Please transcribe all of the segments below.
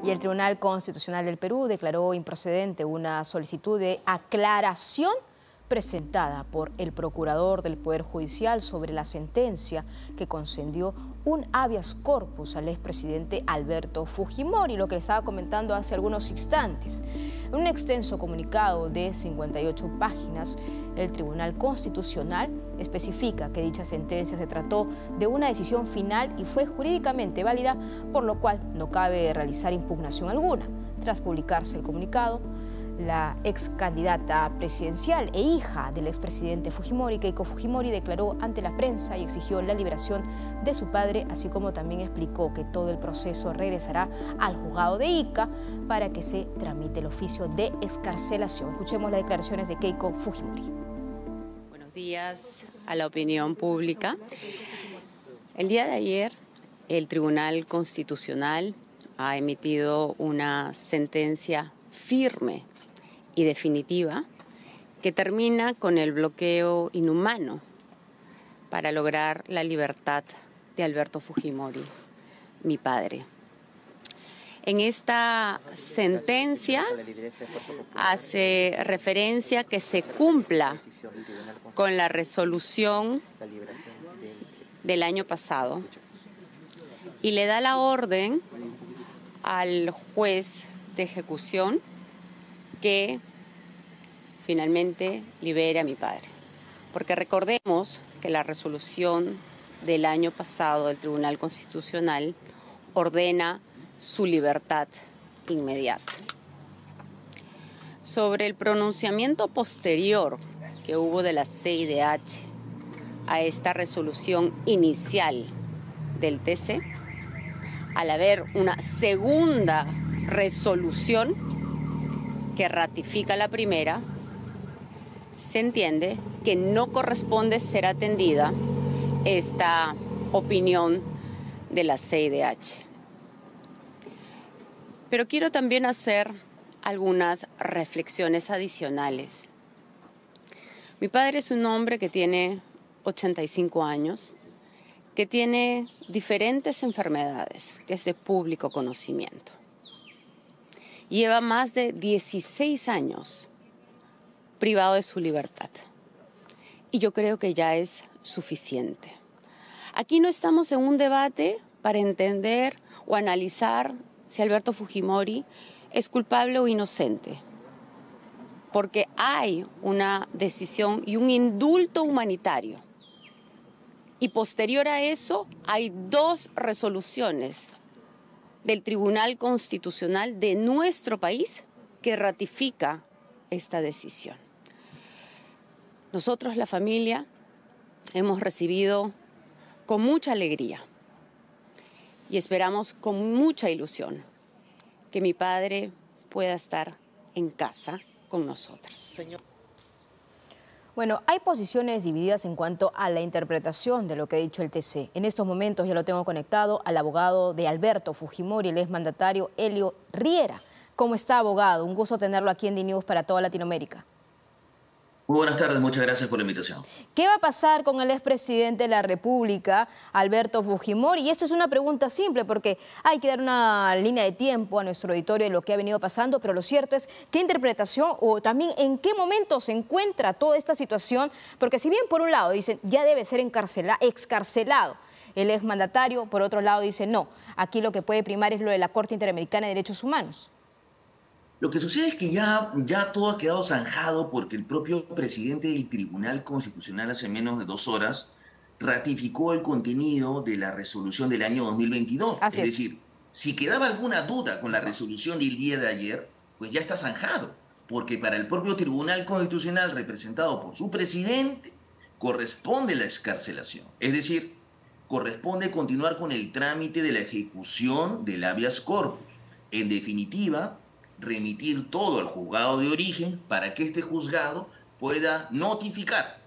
Y el Tribunal Constitucional del Perú declaró improcedente una solicitud de aclaración presentada por el procurador del Poder Judicial sobre la sentencia que concedió un habeas corpus al expresidente Alberto Fujimori, lo que estaba comentando hace algunos instantes. En un extenso comunicado de 58 páginas, el Tribunal Constitucional especifica que dicha sentencia se trató de una decisión final y fue jurídicamente válida, por lo cual no cabe realizar impugnación alguna. Tras publicarse el comunicado, la ex candidata presidencial e hija del expresidente Fujimori, Keiko Fujimori, declaró ante la prensa y exigió la liberación de su padre, así como también explicó que todo el proceso regresará al juzgado de Ica para que se tramite el oficio de excarcelación. Escuchemos las declaraciones de Keiko Fujimori. Buenos días a la opinión pública. El día de ayer, el Tribunal Constitucional ha emitido una sentencia firme y definitiva que termina con el bloqueo inhumano para lograr la libertad de Alberto Fujimori, mi padre. En esta sentencia hace referencia a que se cumpla con la resolución del año pasado y le da la orden al juez de ejecución que finalmente libere a mi padre. Porque recordemos que la resolución del año pasado del Tribunal Constitucional ordena su libertad inmediata. Sobre el pronunciamiento posterior que hubo de la CIDH a esta resolución inicial del TC, al haber una segunda resolución que ratifica la primera, se entiende que no corresponde ser atendida esta opinión de la CIDH. Pero quiero también hacer algunas reflexiones adicionales. Mi padre es un hombre que tiene 85 años, que tiene diferentes enfermedades, que es de público conocimiento. Lleva más de 16 años privado de su libertad. Y yo creo que ya es suficiente. Aquí no estamos en un debate para entender o analizar si Alberto Fujimori es culpable o inocente. Porque hay una decisión y un indulto humanitario. Y posterior a eso hay dos resoluciones del Tribunal Constitucional de nuestro país que ratifica esta decisión. Nosotros, la familia, hemos recibido con mucha alegría y esperamos con mucha ilusión que mi padre pueda estar en casa con nosotros. Bueno, hay posiciones divididas en cuanto a la interpretación de lo que ha dicho el TC. En estos momentos ya lo tengo conectado al abogado de Alberto Fujimori, el exmandatario Elio Riera. ¿Cómo está, abogado? Un gusto tenerlo aquí en DNews para toda Latinoamérica. Muy buenas tardes, muchas gracias por la invitación. ¿Qué va a pasar con el expresidente de la República, Alberto Fujimori? Y esto es una pregunta simple porque hay que dar una línea de tiempo a nuestro auditorio de lo que ha venido pasando, pero lo cierto es qué interpretación o también en qué momento se encuentra toda esta situación, porque si bien por un lado dicen ya debe ser excarcelado el exmandatario, por otro lado dicen no, aquí lo que puede primar es lo de la Corte Interamericana de Derechos Humanos. Lo que sucede es que ya todo ha quedado zanjado porque el propio presidente del Tribunal Constitucional hace menos de 2 horas ratificó el contenido de la resolución del año 2022. Es decir, si quedaba alguna duda con la resolución del día de ayer, pues ya está zanjado, porque para el propio Tribunal Constitucional, representado por su presidente, corresponde la excarcelación. Es decir, corresponde continuar con el trámite de la ejecución del habeas corpus. En definitiva, remitir todo al juzgado de origen para que este juzgado pueda notificar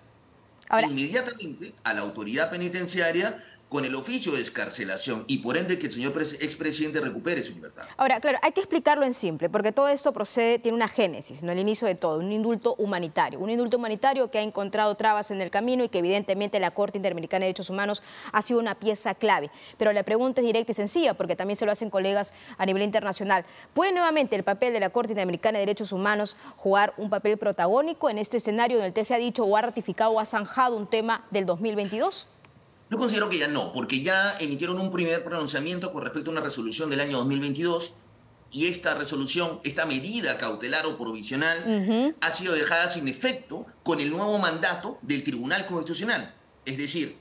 inmediatamente a la autoridad penitenciaria con el oficio de excarcelación y por ende que el señor expresidente recupere su libertad. Ahora, claro, hay que explicarlo en simple, porque todo esto tiene una génesis, ¿no? El inicio de todo, un indulto humanitario que ha encontrado trabas en el camino y que evidentemente la Corte Interamericana de Derechos Humanos ha sido una pieza clave. Pero la pregunta es directa y sencilla, porque también se lo hacen colegas a nivel internacional. ¿Puede nuevamente el papel de la Corte Interamericana de Derechos Humanos jugar un papel protagónico en este escenario donde el TC se ha dicho o ha ratificado o ha zanjado un tema del 2022? Yo considero que ya no, porque ya emitieron un primer pronunciamiento con respecto a una resolución del año 2022 y esta resolución, esta medida cautelar o provisional, ha sido dejada sin efecto con el nuevo mandato del Tribunal Constitucional. Es decir,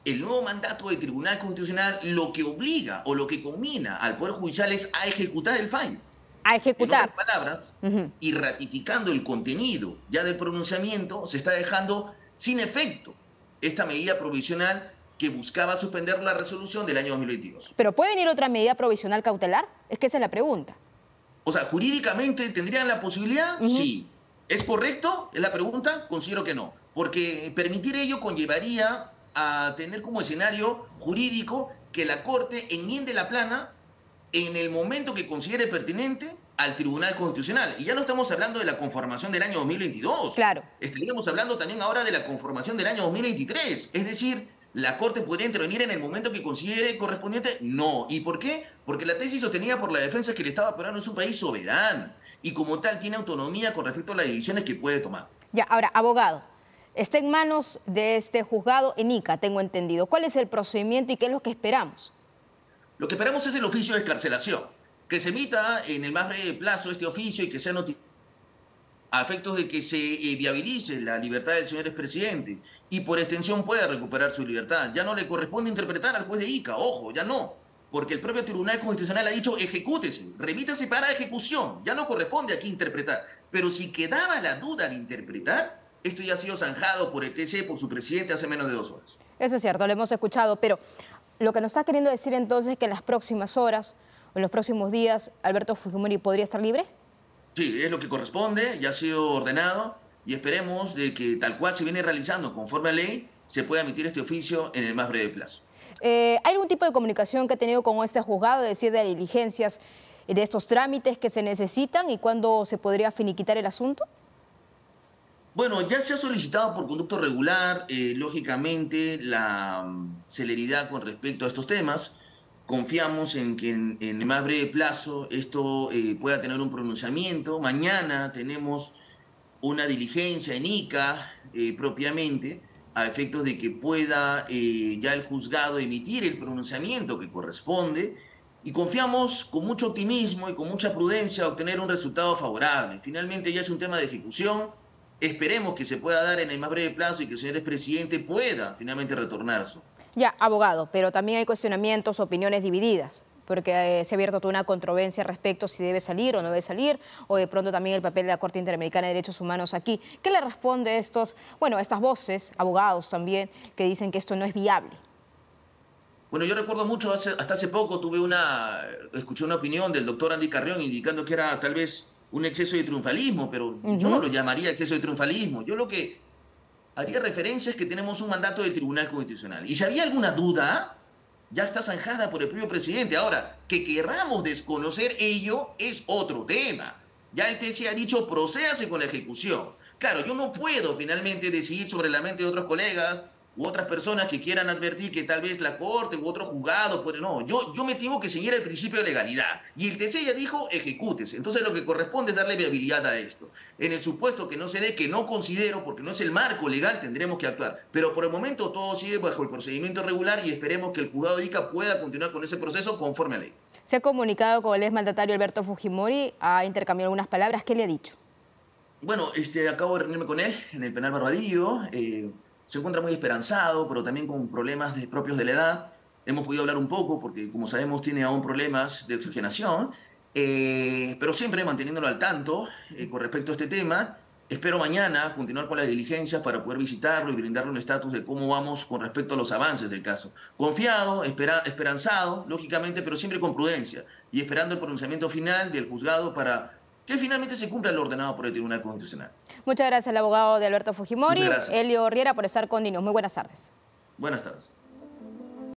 el nuevo mandato del Tribunal Constitucional lo que obliga o lo que conmina al Poder Judicial es a ejecutar el fallo. A ejecutar. En otras palabras, y ratificando el contenido ya del pronunciamiento, se está dejando sin efecto esta medida provisional que buscaba suspender la resolución del año 2022. ¿Pero puede venir otra medida provisional cautelar? Es que esa es la pregunta. O sea, jurídicamente tendrían la posibilidad, sí. ¿Es correcto? Es la pregunta. Considero que no. Porque permitir ello conllevaría a tener como escenario jurídico que la Corte enmiende la plana en el momento que considere pertinente al Tribunal Constitucional. Y ya no estamos hablando de la conformación del año 2022. Claro. Estaríamos hablando también ahora de la conformación del año 2023. Es decir, ¿la Corte podría intervenir en el momento que considere correspondiente? No. ¿Y por qué? Porque la tesis sostenida por la defensa es que el Estado peruano es un país soberano y como tal tiene autonomía con respecto a las decisiones que puede tomar. Ya, ahora, abogado, está en manos de este juzgado en Ica, tengo entendido. ¿Cuál es el procedimiento y qué es lo que esperamos? Lo que esperamos es el oficio de excarcelación, que se emita en el más breve plazo este oficio y que sea notificado a efectos de que se viabilice la libertad del señor expresidente y por extensión pueda recuperar su libertad. Ya no le corresponde interpretar al juez de Ica, ojo, ya no, porque el propio Tribunal Constitucional ha dicho ejecútese, remítase para ejecución, ya no corresponde aquí interpretar. Pero si quedaba la duda de interpretar, esto ya ha sido zanjado por el TC, por su presidente hace menos de 2 horas. Eso es cierto, lo hemos escuchado, pero lo que nos está queriendo decir entonces es que en las próximas horas o en los próximos días Alberto Fujimori podría estar libre. Sí, es lo que corresponde, ya ha sido ordenado y esperemos de que tal cual se viene realizando conforme a ley, se pueda emitir este oficio en el más breve plazo. ¿Hay algún tipo de comunicación que ha tenido con este juzgado, es decir, de diligencias de estos trámites que se necesitan y cuándo se podría finiquitar el asunto? Bueno, ya se ha solicitado por conducto regular, lógicamente, la celeridad con respecto a estos temas. Confiamos en que en el más breve plazo esto pueda tener un pronunciamiento. Mañana tenemos una diligencia en Ica propiamente a efectos de que pueda ya el juzgado emitir el pronunciamiento que corresponde y confiamos con mucho optimismo y con mucha prudencia a obtener un resultado favorable. Finalmente ya es un tema de ejecución. Esperemos que se pueda dar en el más breve plazo y que el señor expresidente pueda finalmente retornarse. Ya, abogado, pero también hay cuestionamientos, opiniones divididas, porque se ha abierto toda una controversia respecto si debe salir o no debe salir, o de pronto también el papel de la Corte Interamericana de Derechos Humanos aquí. ¿Qué le responde a estas voces, abogados también, que dicen que esto no es viable? Bueno, yo recuerdo mucho, hasta hace poco escuché una opinión del doctor Andy Carrión indicando que era tal vez un exceso de triunfalismo, pero yo no lo llamaría exceso de triunfalismo. Yo lo que haría referencia es que tenemos un mandato del Tribunal Constitucional. Y si había alguna duda, ya está zanjada por el propio presidente. Ahora, que querramos desconocer ello es otro tema. Ya el TC ha dicho, procédase con la ejecución. Claro, yo no puedo finalmente decidir sobre la mente de otros colegas u otras personas que quieran advertir que tal vez la Corte u otro juzgado puede... No, yo me tengo que seguir el principio de legalidad. Y el TC ya dijo, ejecútese. Entonces lo que corresponde es darle viabilidad a esto. En el supuesto que no se dé, que no considero, porque no es el marco legal, tendremos que actuar. Pero por el momento todo sigue bajo el procedimiento regular y esperemos que el juzgado de Ica pueda continuar con ese proceso conforme a ley. Se ha comunicado con el exmandatario Alberto Fujimori, ha intercambiado algunas palabras. ¿Qué le ha dicho? Bueno, acabo de reunirme con él en el penal Barbadillo. Se encuentra muy esperanzado, pero también con problemas propios de la edad. Hemos podido hablar un poco porque, como sabemos, tiene aún problemas de oxigenación, pero siempre manteniéndolo al tanto con respecto a este tema. Espero mañana continuar con las diligencias para poder visitarlo y brindarle un estatus de cómo vamos con respecto a los avances del caso. Confiado, esperanzado, lógicamente, pero siempre con prudencia y esperando el pronunciamiento final del juzgado para que finalmente se cumpla lo ordenado por el Tribunal Constitucional. Muchas gracias al abogado de Alberto Fujimori, Elio Riera, por estar con Dinos. Muy buenas tardes. Buenas tardes.